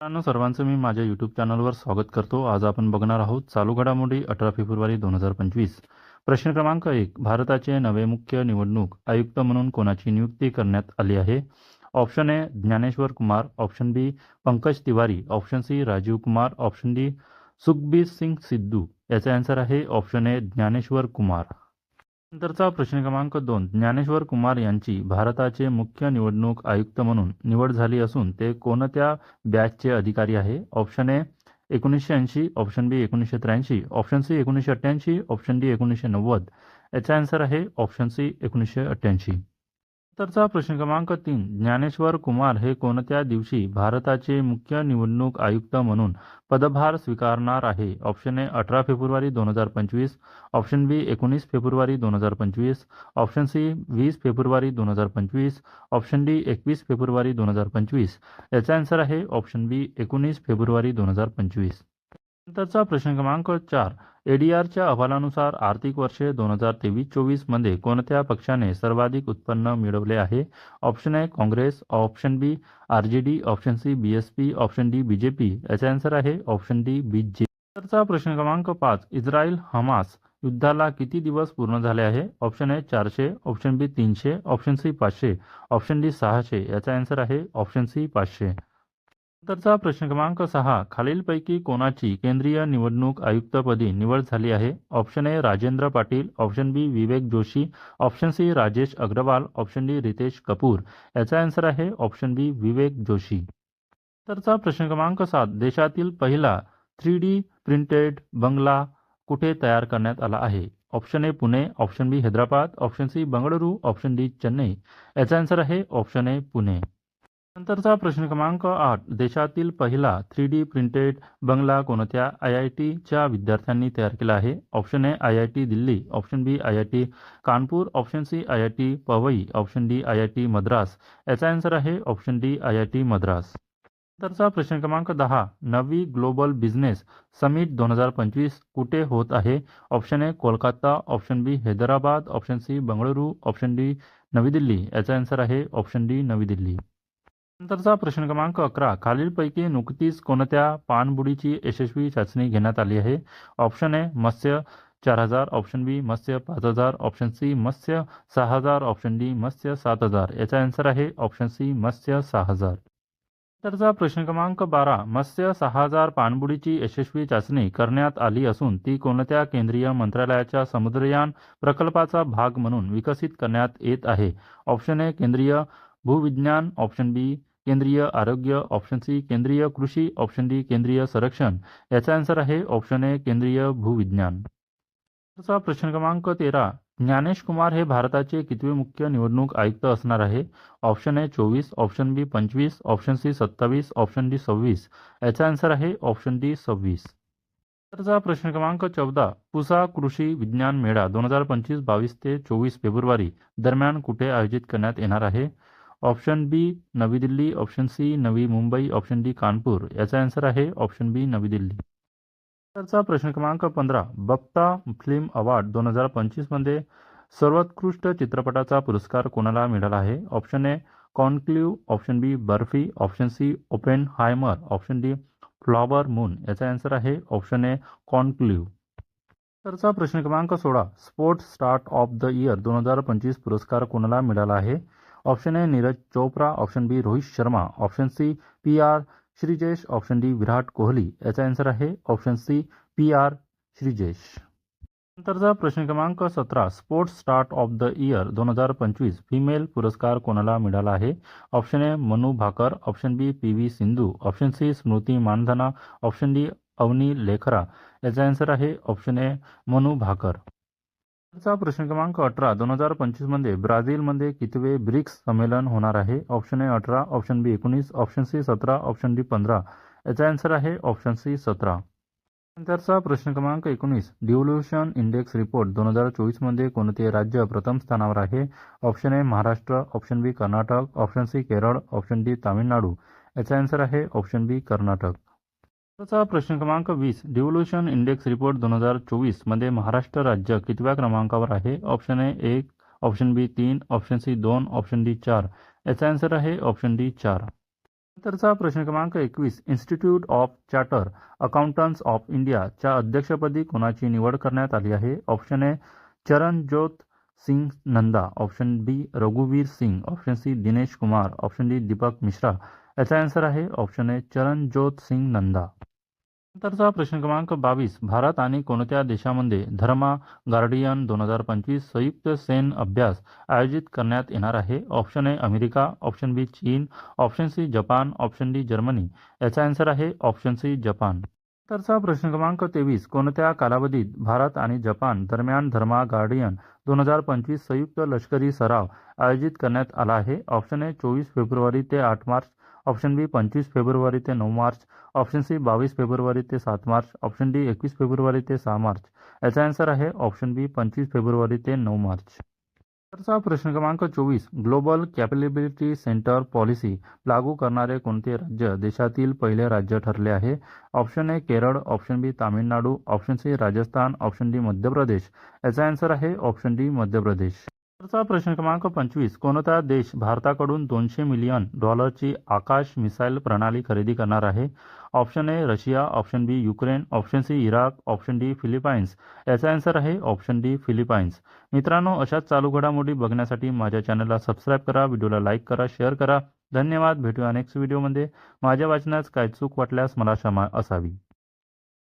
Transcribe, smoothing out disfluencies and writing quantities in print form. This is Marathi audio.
मित्रांनो, सर्वांचं मी माझ्या यूट्यूब चॅनलवर स्वागत करतो. आज आपण बघणार आहोत चालू घडामोडी 18 फेब्रुवारी 2025. प्रश्न क्रमांक 1. भारताचे नवे मुख्य निवडणूक आयुक्त म्हणून कोणाची नियुक्ती करण्यात आली आहे? Option A Gyaneshwar Kumar, option B Pankaj Tiwari, option C Rajiv Kumar, option D Sukhbir Singh Sidhu. याचा आन्सर आहे ऑप्शन ए ज्ञानेश्वर कुमार. नंतरचा प्रश्न क्रमांक 2. ज्ञानेश्वर कुमार यांची भारताचे मुख्य निवडणूक आयुक्त म्हणून निवड झाली असून ते कोणत्या बॅचचे अधिकारी आहे? Option A 1980, option B 1983, option C 1988, option D 1990. याचा आन्सर आहे ऑप्शन सी 1988. नंतरचा प्रश्न क्रमांक 3. ज्ञानेश्वर कुमार हे कोणत्या दिवशी भारताचे मुख्य निवडणूक आयुक्त म्हणून पदभार स्वीकारणार आहे? ऑप्शन ए 18 फेब्रुवारी 2025, ऑप्शन बी 19 फेब्रुवारी 2025, ऑप्शन सी 20 फेब्रुवारी 2025, ऑप्शन डी 21 फेब्रुवारी 2025. याचा आन्सर आहे ऑप्शन बी 19 फेब्रुवारी 2025. नंतरचा प्रश्न क्रमांक 4. एडीआरच्या अहवालानुसार आर्थिक वर्ष 2023-24 मध्ये कोणत्या पक्षाने सर्वाधिक उत्पन्न मिळवले आहे? Option A Congress, option B RJD, option C BSP, option D BJP. याचा आन्सर आहे ऑप्शन डी बीजेपी. नंतरचा प्रश्न क्रमांक 5. इस्रायल हमास युद्धाला किती दिवस पूर्ण झाले आहे? Option A 400, option B 300, option C 500, option D 600. याचा आन्सर आहे ऑप्शन सी 500. नंतरचा प्रश्न क्रमांक 6. खालीलपैकी कोणाची केंद्रीय निवडणूक आयुक्तपदी निवड झाली आहे? Option A Rajendra Patil, option B Vivek Joshi, option C Rajesh Agarwal, option D Ritesh Kapoor. याचा आन्सर आहे ऑप्शन बी विवेक जोशी. नंतरचा प्रश्न क्रमांक 7. देशातील पहिला 3D प्रिंटेड बंगला कुठे तयार करण्यात आला आहे? Option A Pune, option B Hyderabad, option C Bengaluru, option D Chennai. याचा आन्सर आहे ऑप्शन ए पुणे. नंतरचा प्रश्न क्रमांक 8. देशातील पहिला 3D प्रिंटेड बंगला कोणत्या IITच्या विद्यार्थ्यांनी तयार केला आहे? Option A IIT Delhi, option B IIT Kanpur, option C IIT Powai, option D IIT Madras. याचा आन्सर आहे ऑप्शन डी IIT मद्रास. नंतरचा प्रश्न क्रमांक 10. नवी ग्लोबल बिझनेस समिट 2025 कुठे होत आहे? Option A Kolkata, option B Hyderabad, option C Bengaluru, option D Navi Delhi. याचा आन्सर आहे ऑप्शन डी नवी दिल्ली. नंतरचा प्रश्न क्रमांक 11. खालीलपैकी नुकतीच कोणत्या पाणबुडीची यशस्वी चाचणी घेण्यात आली आहे? ऑप्शन ए मत्स्य 4000, ऑप्शन बी मत्स्य 5000, ऑप्शन सी मत्स्य 6000, ऑप्शन डी मत्स्य 7000. याचा आन्सर आहे ऑप्शन सी मत्स्य 6000. नंतरचा प्रश्न क्रमांक 12. मत्स्य 6000 पाणबुडीची यशस्वी चाचणी करण्यात आली असून ती कोणत्या केंद्रीय मंत्रालयाच्या समुद्रयान प्रकल्पाचा भाग म्हणून विकसित करण्यात येत आहे? ऑप्शन ए केंद्रीय भूविज्ञान, ऑप्शन बी केंद्रीय आरोग्य, ऑप्शन सी केंद्रीय कृषी, ऑप्शन डी केंद्रीय संरक्षण. याचा आन्सर आहे ऑप्शन ए केंद्रीय भूविज्ञान. पुढचा प्रश्न क्रमांक 13. ज्ञानेश कुमार हे भारताचे कितवे मुख्य निवडणूक आयुक्त असणार आहे? Option A 24, option B 25, option C 27, option D 26. याचा आन्सर आहे ऑप्शन डी 26. पुढचा प्रश्न क्रमांक 14. पुसा कृषी विज्ञान मेळा 2025 22 ते 24 फेब्रुवारी दरम्यान कुठे आयोजित करण्यात येणार आहे? ऑप्शन बी नवी Delhi, option C Navi Mumbai, option D Kanpur. याचा आन्सर आहे ऑप्शन बी नवी दिल्ली. नंतरचा प्रश्न क्रमांक 15. बप्ता फिल्म अवॉर्ड 2025 मध्ये सर्वोत्कृष्ट चित्रपटाचा पुरस्कार कोणाला मिळाला आहे? Option A conclave, option B Barfi, option C Oppenheimer, option D flower moon. याचा आन्सर आहे ऑप्शन ए कॉन्क्लेव्ह. नंतरचा प्रश्न क्रमांक 16. Sports star of the year 2025 पुरस्कार कोणाला मिळाला आहे? Option A Neeraj Chopra, option B Rohit Sharma, option C PR Sreejesh, option D Virat Kohli. याचा आन्सर आहे ऑप्शन सी PR श्रीजेश. नंतरचा प्रश्न क्रमांक 17. Sports star of the year 2025 female पुरस्कार कोणाला मिळाला आहे? ऑप्शन ए मनू भाकर, ऑप्शन बी PV Sindhu, option C Smriti Mandhana, option D Avni Lekhara. याचा आन्सर आहे ऑप्शन ए मनू भाकर. चा प्रश्न क्रमांक 18. 2025 मध्ये ब्राझीलमध्ये कितवे ब्रिक्स संमेलन होणार आहे? Option A 18, option B 19, option C 17, option D 15. याचा आन्सर आहे ऑप्शन सी 17. नंतरचा प्रश्न क्रमांक 19. डिव्होल्यूशन इंडेक्स रिपोर्ट 2024 मध्ये कोणते राज्य प्रथम स्थानावर आहे? Option A Maharashtra, option B Karnataka, option C Kerala, option D Tamil Nadu. याचा आन्सर आहे ऑप्शन बी कर्नाटक. चा प्रश्न क्रमांक 20. डिव्होल्यूशन इंडेक्स रिपोर्ट 2024 मध्ये महाराष्ट्र राज्य कितव्या क्रमांकावर आहे? Option A 1, option B 3, option C 2, option D 4. याचा आन्सर आहे ऑप्शन डी 4. नंतरचा प्रश्न क्रमांक 21. Institute of charter accountants of इंडियाच्या अध्यक्षपदी कोणाची निवड करण्यात आली आहे? Option A Charanjot Singh Nanda, option B रघुवीर Singh, option C Dinesh Kumar, option D Deepak Mishra. याचा आन्सर आहे ऑप्शन ए चरणज्योत सिंग नंदा. नंतरचा प्रश्न क्रमांक 22. भारत आणि कोणत्या देशामध्ये धर्मा गार्डियन 2025 संयुक्त सैन्य अभ्यास आयोजित करण्यात येणार आहे? Option A America, option B चीन, option C Japan, option D Germany. याचा आन्सर आहे ऑप्शन सी जपान. नंतरचा प्रश्न क्रमांक 23. कोणत्या कालावधीत भारत आणि जपान दरम्यान धर्मा गार्डियन 2025 संयुक्त लष्करी सराव आयोजित करण्यात आला आहे? ऑप्शन ए 24 फेब्रुवारी ते 8 मार्च, ऑप्शन बी 25 फेब्रुवारी ते 9 मार्च, ऑप्शन सी 22 फेब्रुवारी ते 7 मार्च, ऑप्शन डी 21 फेब्रुवारी ते 6 मार्च. याचा आन्सर आहे ऑप्शन बी 25 फेब्रुवारी ते 9 मार्च. नंतरचा प्रश्न क्रमांक 24. ग्लोबल कॅपेबिलिटी सेंटर पॉलिसी लागू करणारे कोणते राज्य देशातील पहिले राज्य ठरले आहे? Option A Kerala, option B Tamil Nadu, option C Rajasthan, option D Madhya Pradesh. याचा आन्सर आहे ऑप्शन डी मध्य प्रदेश. नंतरचा प्रश्न क्रमांक 25. कोणता देश भारताकडून $200 मिलियन आकाश मिसाईल प्रणाली खरेदी करणार आहे? Option A Russia, option B Ukraine, option C Iraq, option D Philippines. याचा आन्सर आहे ऑप्शन डी फिलिपाईन्स. मित्रांनो, अशाच चालू घडामोडी बघण्यासाठी माझ्या चॅनलला सबस्क्राईब करा, व्हिडिओला लाईक करा, शेअर करा. धन्यवाद. भेटूया नेक्स्ट व्हिडिओमध्ये. माझ्या वाचनात काही चूक वाटल्यास मला क्षमा असावी.